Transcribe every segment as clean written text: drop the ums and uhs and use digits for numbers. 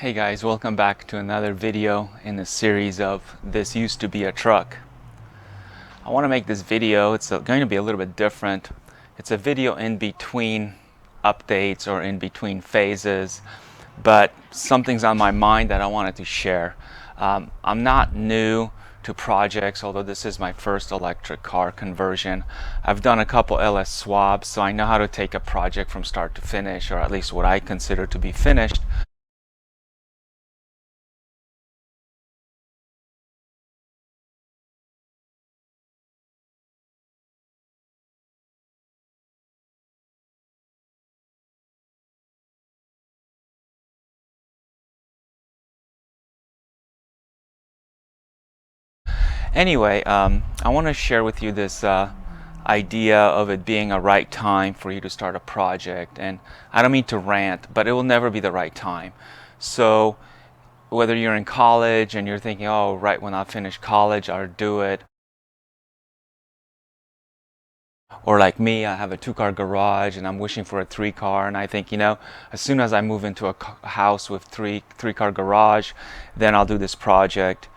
Hey guys, welcome back to another video in the series of This Used to Be a Truck. I want to make this video, it's going to be a little bit different. It's a video in between updates or in between phases, but something's on my mind that I wanted to share. I'm not new to projects, although this is my first electric car conversion. I've done a couple LS swaps, so I know how to take a project from start to finish, or at least what I consider to be finished. Anyway, I want to share with you this idea of it being a right time for you to start a project. And I don't mean to rant, but it will never be the right time. So whether you're in college and you're thinking, oh, right when I finish college, I'll do it. Or like me, I have a 2-car garage and I'm wishing for a 3-car, and I think, as soon as I move into a house with three-car garage, then I'll do this project.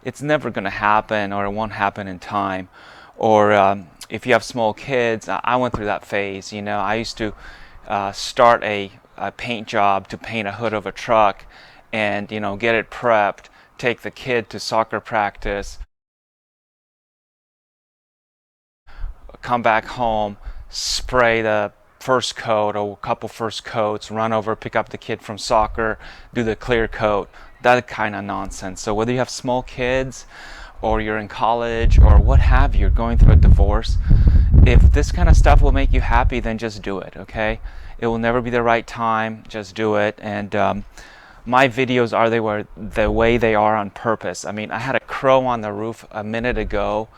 It's never going to happen, or it won't happen in time. Or if you have small kids, I went through that phase. I used to start a paint job to paint a hood of a truck and get it prepped, take the kid to soccer practice, come back home, spray the first coat or a couple first coats, run over, pick up the kid from soccer, do the clear coat, that kind of nonsense. So whether you have small kids or you're in college or what have you, you're going through a divorce, if this kind of stuff will make you happy, then just do it, okay? It will never be the right time, just do it. And my videos are the way they are on purpose. I mean, I had a crow on the roof a minute ago.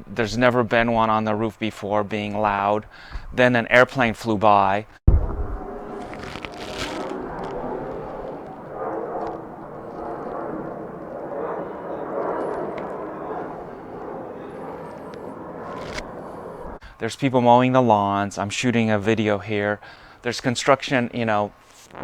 There's never been one on the roof before being loud. Then an airplane flew by. There's people mowing the lawns. I'm shooting a video here. There's construction, our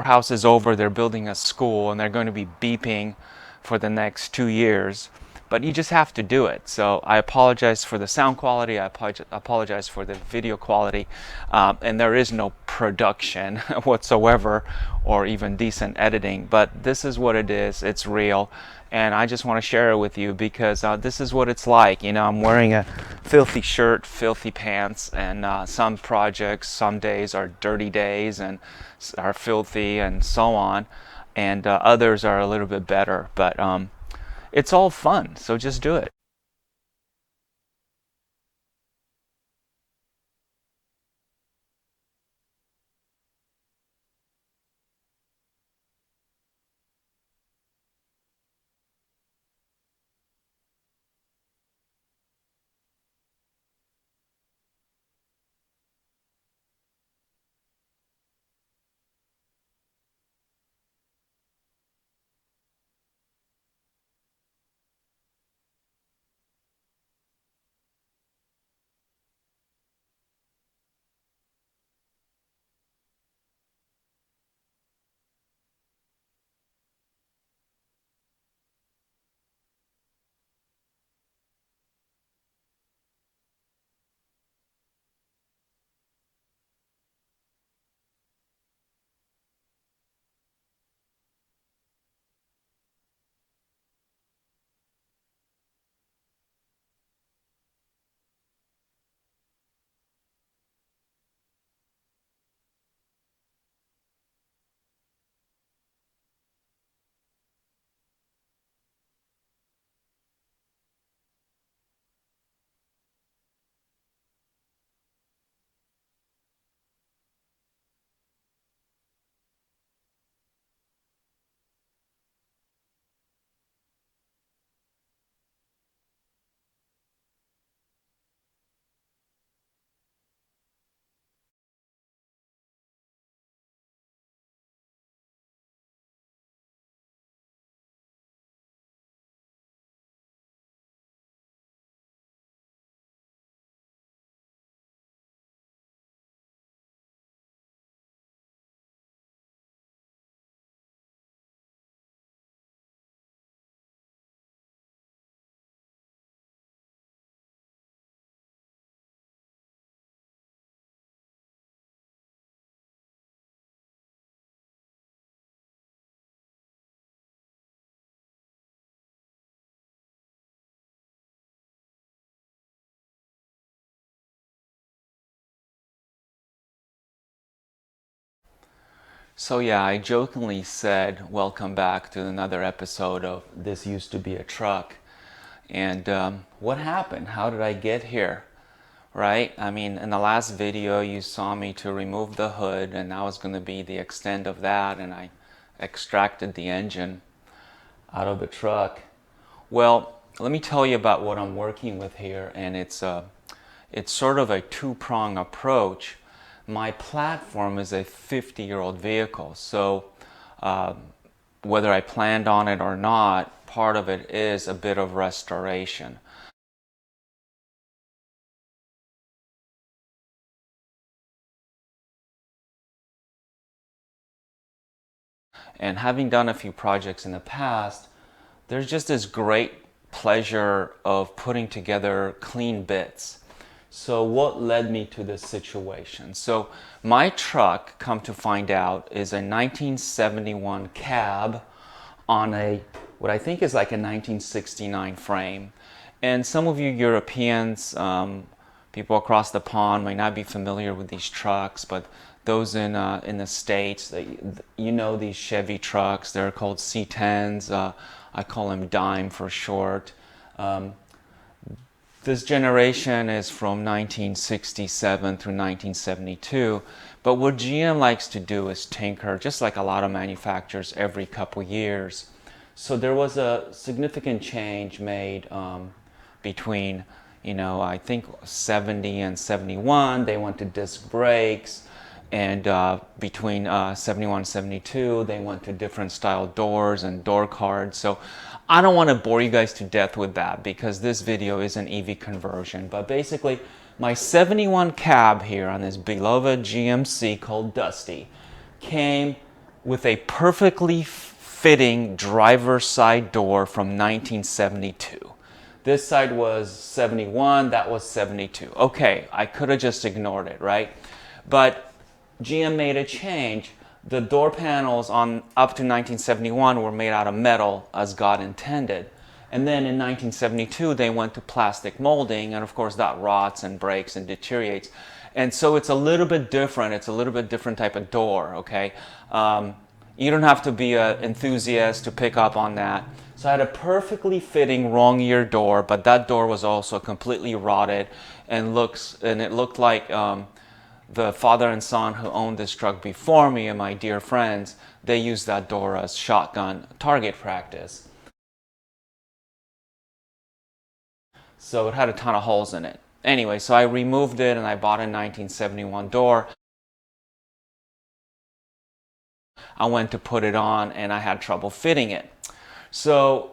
house is over, they're building a school and they're going to be beeping for the next 2 years. But you just have to do it. So I apologize for the sound quality. I apologize for the video quality. And there is no production whatsoever or even decent editing. But this is what it is. It's real. And I just want to share it with you because this is what it's like. I'm wearing a filthy shirt, filthy pants, and some projects, some days are dirty days and are filthy and so on. And others are a little bit better. But it's all fun, so just do it. So yeah, I jokingly said, welcome back to another episode of This Used to Be a Truck. And what happened? How did I get here? Right? I mean, in the last video, you saw me to remove the hood, and that was going to be the extent of that, and I extracted the engine out of the truck. Well, let me tell you about what I'm working with here, and it's sort of a two-prong approach. My platform is a 50-year-old vehicle, so whether I planned on it or not, part of it is a bit of restoration. And having done a few projects in the past, there's just this great pleasure of putting together clean bits. So what led me to this situation? So my truck, come to find out, is a 1971 cab on a what I think is like a 1969 frame. And some of you Europeans, people across the pond, may not be familiar with these trucks, but those in the States, you know these Chevy trucks. They're called C10s. I call them Dime for short. This generation is from 1967 through 1972. But what GM likes to do is tinker, just like a lot of manufacturers, every couple years. So there was a significant change made between, I think 70 and 71. They went to disc brakes. And between 71 and 72, they went to different style doors and door cards. So I don't want to bore you guys to death with that because this video is an EV conversion. But basically, my 71 cab here on this beloved GMC called Dusty came with a perfectly fitting driver's side door from 1972. This side was 71, that was 72. Okay, I could have just ignored it, right? But GM made a change. The door panels on up to 1971 were made out of metal as God intended. And then in 1972 they went to plastic molding, and of course that rots and breaks and deteriorates. And so it's a little bit different. It's a little bit different type of door, okay? You don't have to be an enthusiast to pick up on that. So I had a perfectly fitting wrong ear door, but that door was also completely rotted and it looked like the father and son who owned this truck before me and my dear friends, they used that door as shotgun target practice. So it had a ton of holes in it. Anyway, so I removed it and I bought a 1971 door. I went to put it on and I had trouble fitting it. So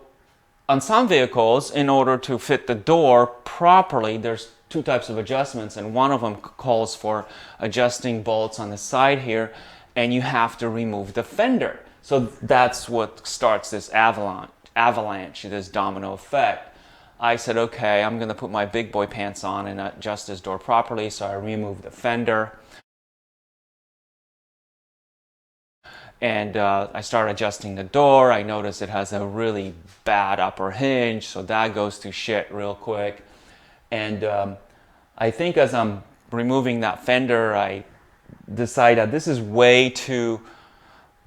on some vehicles, in order to fit the door properly, there's two types of adjustments, and one of them calls for adjusting bolts on the side here, and you have to remove the fender. So that's what starts this avalanche, this domino effect. I said, okay, I'm going to put my big boy pants on and adjust this door properly, so I removed the fender. And I started adjusting the door. I noticed it has a really bad upper hinge, so that goes to shit real quick. And I think as I'm removing that fender, I decided this is way too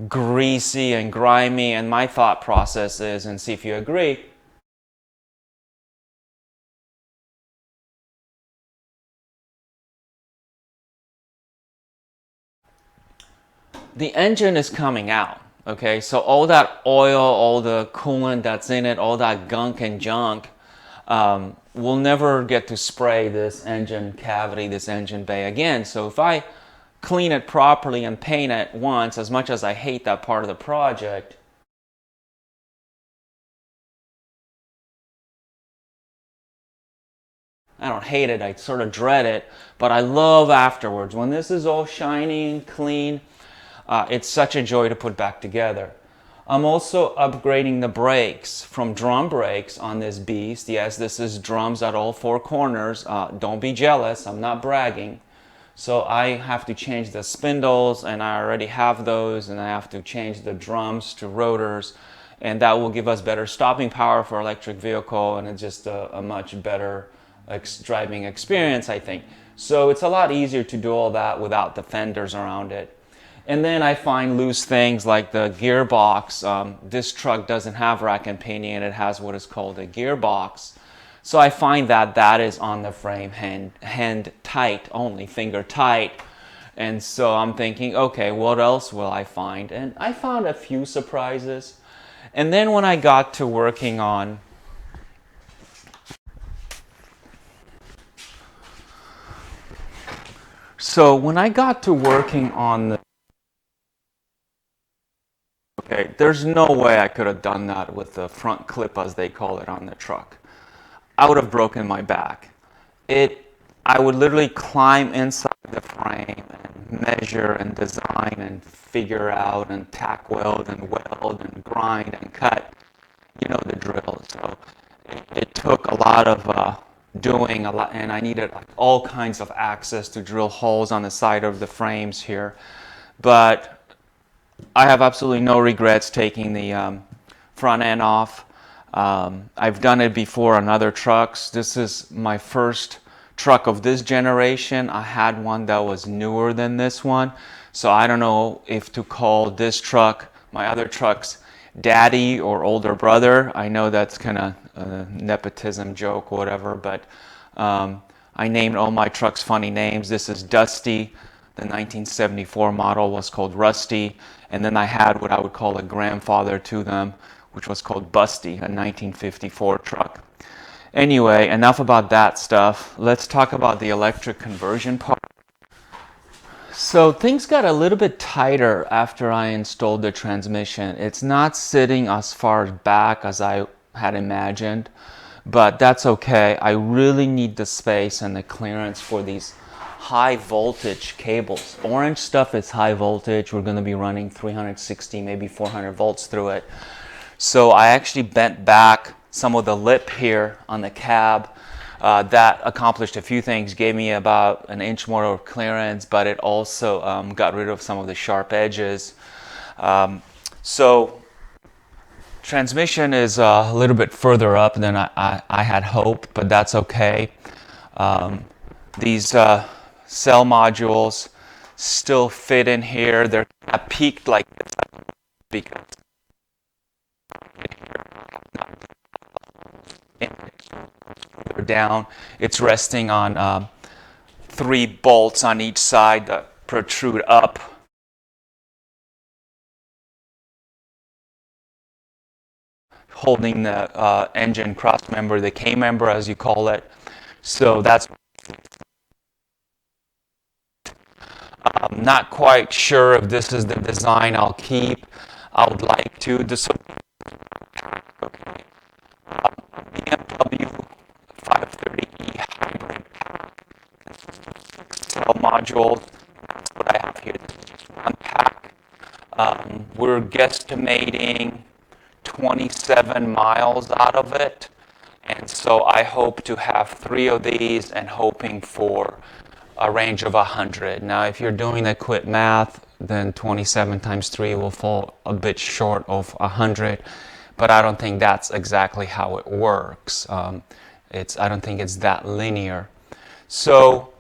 greasy and grimy. And my thought process is, and see if you agree, the engine is coming out. Okay, so all that oil, all the coolant that's in it, all that gunk and junk, we'll never get to spray this engine cavity, this engine bay again. So if I clean it properly and paint it once, as much as I hate that part of the project, I don't hate it, I sort of dread it, but I love afterwards. When this is all shiny and clean, it's such a joy to put back together. I'm also upgrading the brakes from drum brakes on this beast. Yes, this is drums at all four corners. Don't be jealous, I'm not bragging. So I have to change the spindles, and I already have those, and I have to change the drums to rotors, and that will give us better stopping power for electric vehicle, and it's just a much better driving experience, I think. So it's a lot easier to do all that without the fenders around it. And then I find loose things like the gearbox. This truck doesn't have rack and pinion, it has what is called a gearbox. So I find that that is on the frame hand tight only, finger tight. And so I'm thinking, okay, what else will I find? And I found a few surprises. And then when I got to working on the, okay, there's no way I could have done that with the front clip, as they call it on the truck. I would have broken my back. I would literally climb inside the frame and measure and design and figure out and tack weld and grind and cut. You know the drill. So it took a lot of doing a lot, and I needed like all kinds of access to drill holes on the side of the frames here. But I have absolutely no regrets taking the front end off. I've done it before on other trucks. This is my first truck of this generation. I had one that was newer than this one, so I don't know if to call this truck, my other truck's daddy or older brother. I know that's kind of a nepotism joke, whatever, but I named all my trucks funny names. This is Dusty. The 1974 model was called Rusty, and then I had what I would call a grandfather to them, which was called Busty, a 1954 truck. Anyway, enough about that stuff. Let's talk about the electric conversion part. So things got a little bit tighter after I installed the transmission. It's not sitting as far back as I had imagined, but that's okay. I really need the space and the clearance for these high voltage cables. Orange stuff is high voltage. We're going to be running 360, maybe 400 volts through it. So I actually bent back some of the lip here on the cab. That accomplished a few things, gave me about an inch more of clearance, but it also got rid of some of the sharp edges. So transmission is a little bit further up than I had hoped, but that's okay. These cell modules still fit in here. They're peaked like this because down. It's resting on 3 bolts on each side that protrude up. Holding the engine cross member, the K member as you call it. So that's I'm not quite sure if this is the design I'll keep. I would like to. BMW 530e hybrid cell modules. That's what I have here. This is just one pack. We're guesstimating 27 miles out of it, and so I hope to have 3 of these and hoping for a range of 100. Now if you're doing the quick math, then 27 times 3 will fall a bit short of 100, but I don't think that's exactly how it works. I don't think it's that linear. So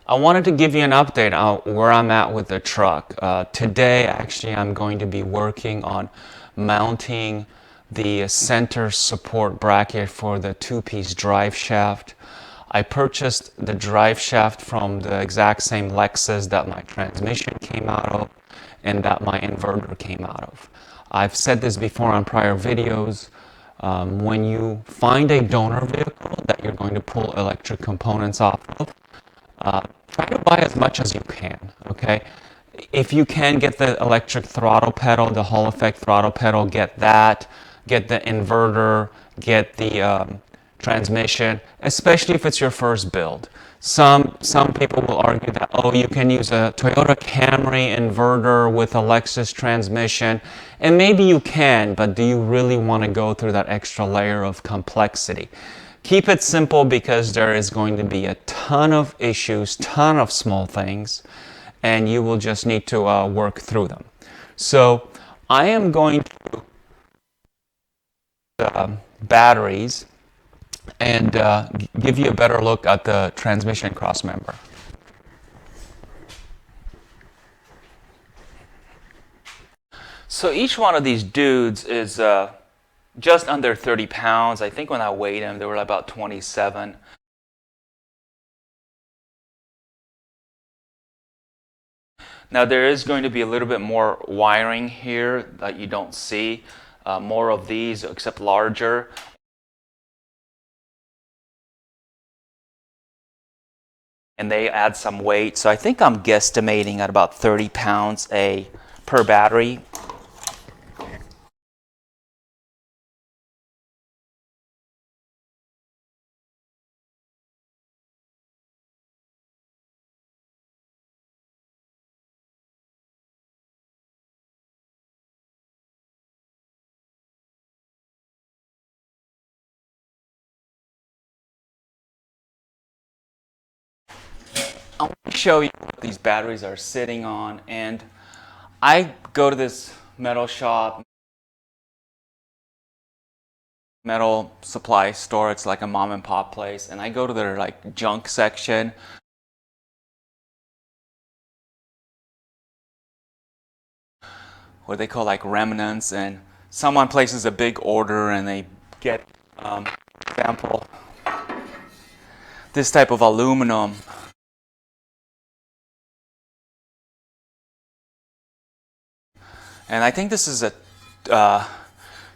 I wanted to give you an update on where I'm at with the truck. Today actually I'm going to be working on mounting the center support bracket for the 2-piece drive shaft. I purchased the drive shaft from the exact same Lexus that my transmission came out of and that my inverter came out of. I've said this before on prior videos. When you find a donor vehicle that you're going to pull electric components off of, try to buy as much as you can, okay? If you can get the electric throttle pedal, the Hall effect throttle pedal, get that. Get the inverter, get the transmission, especially if it's your first build. Some people will argue that, oh, you can use a Toyota Camry inverter with a Lexus transmission, and maybe you can, but do you really want to go through that extra layer of complexity? Keep it simple because there is going to be a ton of issues, ton of small things, and you will just need to work through them. So I am going to batteries and give you a better look at the transmission cross member. So each one of these dudes is just under 30 pounds. I think when I weighed them, they were about 27. Now there is going to be a little bit more wiring here that you don't see. More of these, except larger. And they add some weight. So I think I'm guesstimating at about 30 pounds per battery. I want to show you what these batteries are sitting on, and I go to this metal shop, metal supply store. It's like a mom and pop place, and I go to their like junk section. What they call like remnants, and someone places a big order and they get example this type of aluminum. And I think this is a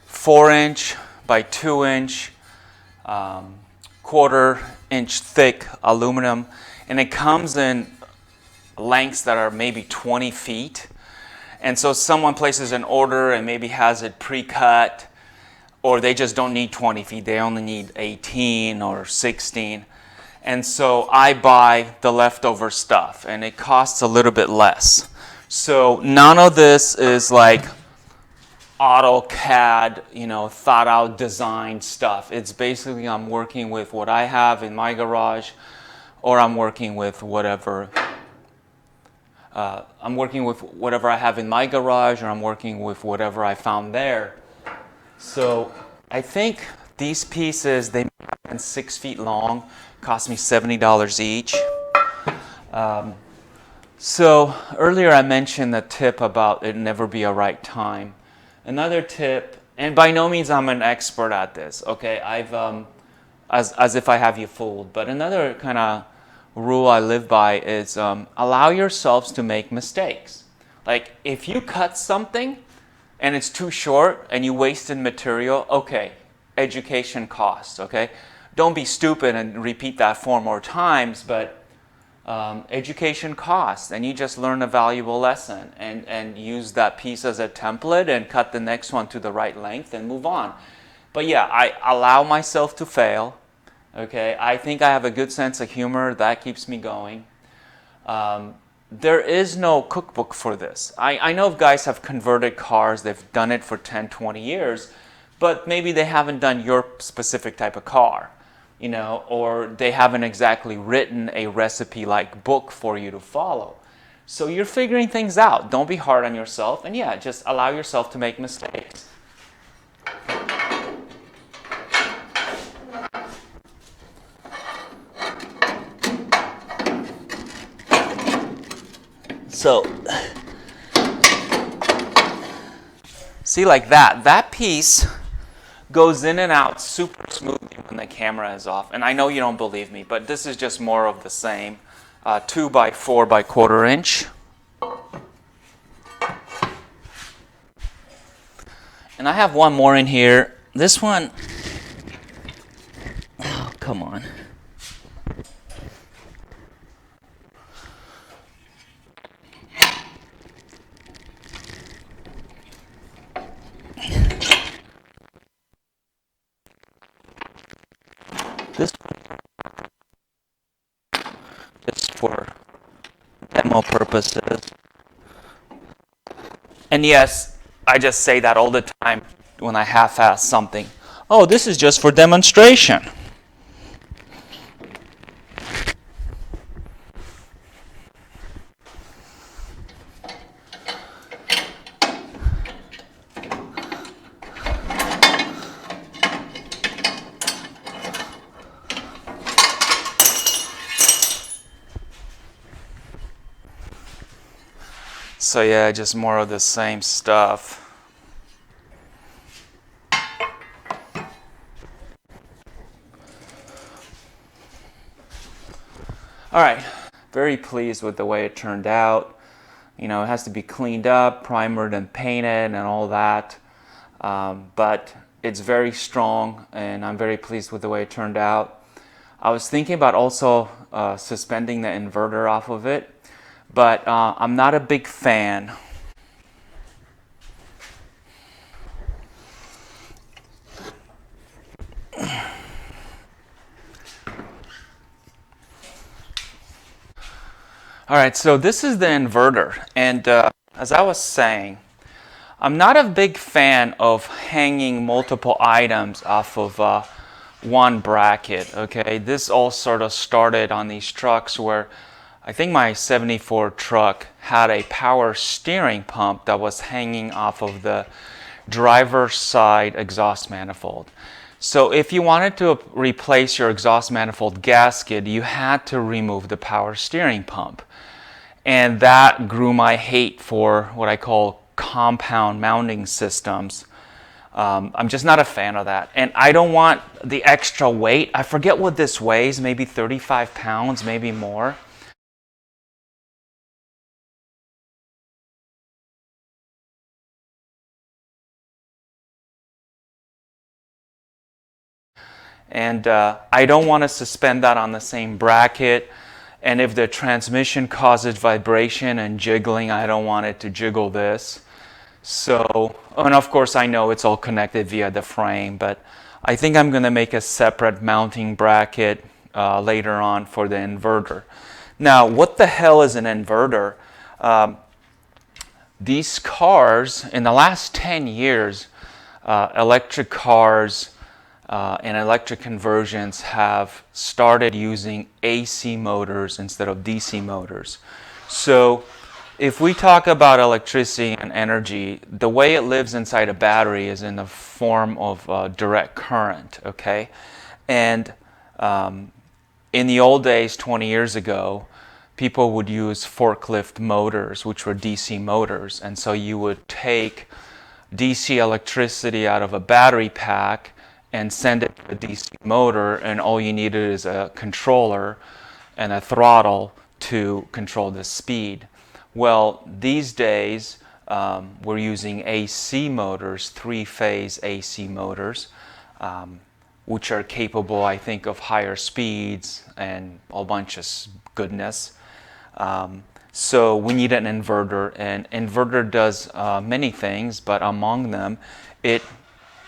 4-inch by 2-inch, 1/4-inch thick aluminum, and it comes in lengths that are maybe 20 feet. And so someone places an order and maybe has it pre-cut, or they just don't need 20 feet, they only need 18 or 16. And so I buy the leftover stuff, and it costs a little bit less. So none of this is like AutoCAD, thought out design stuff. It's basically I'm working with what I have in my garage, or I'm working with whatever I have in my garage, or I'm working with whatever I found there. So I think these pieces, they have been 6 feet long, cost me $70 each. So earlier I mentioned the tip about it never be a right time. Another tip, and by no means I'm an expert at this, okay? I've as if I have you fooled, but another kind of rule I live by is allow yourselves to make mistakes. Like if you cut something and it's too short and you wasted material, okay, education costs, okay? Don't be stupid and repeat that 4 more times, but education costs, and you just learn a valuable lesson and use that piece as a template and cut the next one to the right length and move on. But yeah, I allow myself to fail. Okay, I think I have a good sense of humor. That keeps me going. There is no cookbook for this. I know guys have converted cars. They've done it for 10, 20 years, but maybe they haven't done your specific type of car, or they haven't exactly written a recipe-like book for you to follow. So you're figuring things out. Don't be hard on yourself, and yeah, just allow yourself to make mistakes. So, see, like that piece goes in and out super smoothly when the camera is off. And I know you don't believe me, but this is just more of the same. 2 by 4 by 1/4 inch. And I have one more in here. This one, oh, come on. This is for demo purposes. And yes, I just say that all the time when I half-ass something. Oh, this is just for demonstration. So yeah, just more of the same stuff. All right, very pleased with the way it turned out. You know, it has to be cleaned up, primered and painted and all that. But it's very strong and I'm very pleased with the way it turned out. I was thinking about also suspending the inverter off of it, but I'm not a big fan. All right, so this is the inverter, and as I was saying, I'm not a big fan of hanging multiple items off of one bracket, okay? This all sort of started on these trucks where I think my 74 truck had a power steering pump that was hanging off of the driver's side exhaust manifold. So if you wanted to replace your exhaust manifold gasket, you had to remove the power steering pump. And that grew my hate for what I call compound mounting systems. I'm just not a fan of that. And I don't want the extra weight. I forget what this weighs, maybe 35 pounds, maybe more. And I don't want to suspend that on the same bracket. And if the transmission causes vibration and jiggling, I don't want it to jiggle this. So, and of course I know it's all connected via the frame, but I think I'm going to make a separate mounting bracket later on for the inverter. Now, what the hell is an inverter? These cars, in the last 10 years, electric cars and electric conversions have started using AC motors instead of DC motors. So if we talk about electricity and energy, the way it lives inside a battery is in the form of direct current, okay? And in the old days, 20 years ago, people would use forklift motors, which were DC motors. And so you would take DC electricity out of a battery pack and send it to a DC motor, and all you needed is a controller and a throttle to control the speed. Well, these days we're using AC motors, three-phase AC motors, which are capable, I think, of higher speeds and a bunch of goodness. So we need an inverter, and inverter does many things, but among them, it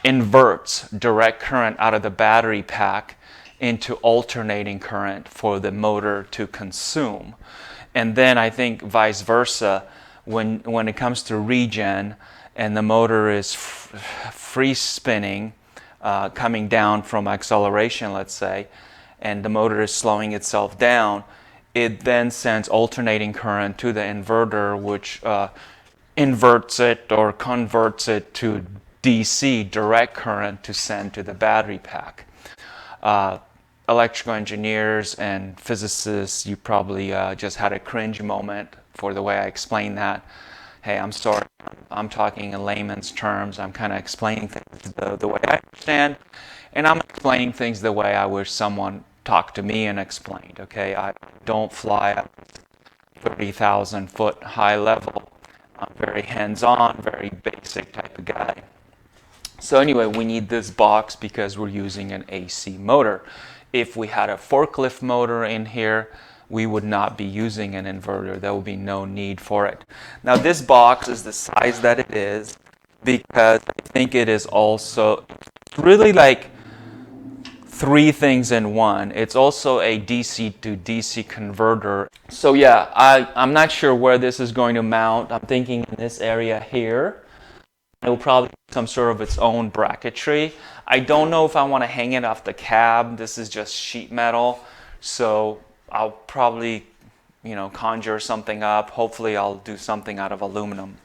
inverts direct current out of the battery pack into alternating current for the motor to consume. And then I think vice versa, when it comes to regen and the motor is free spinning, coming down from acceleration, let's say, and the motor is slowing itself down, it then sends alternating current to the inverter, which inverts it or converts it to DC, direct current, to send to the battery pack. Electrical engineers and physicists, you probably just had a cringe moment for the way I explained that. Hey, I'm sorry, I'm talking in layman's terms. I'm kind of explaining things the way I understand, and I'm explaining things the way I wish someone talked to me and explained, okay? I don't fly at 30,000 foot high level. I'm very hands-on, very basic type of guy. So anyway, we need this box because we're using an AC motor. If we had a forklift motor in here, we would not be using an inverter. There would be no need for it. Now this box is the size that it is because I think it is also really like three things in one. It's also a DC to DC converter. So yeah, I'm not sure where this is going to mount. I'm thinking in this area here. It will probably have some sort of its own bracketry. I don't know if I want to hang it off the cab. This is just sheet metal. So I'll probably, conjure something up. Hopefully I'll do something out of aluminum.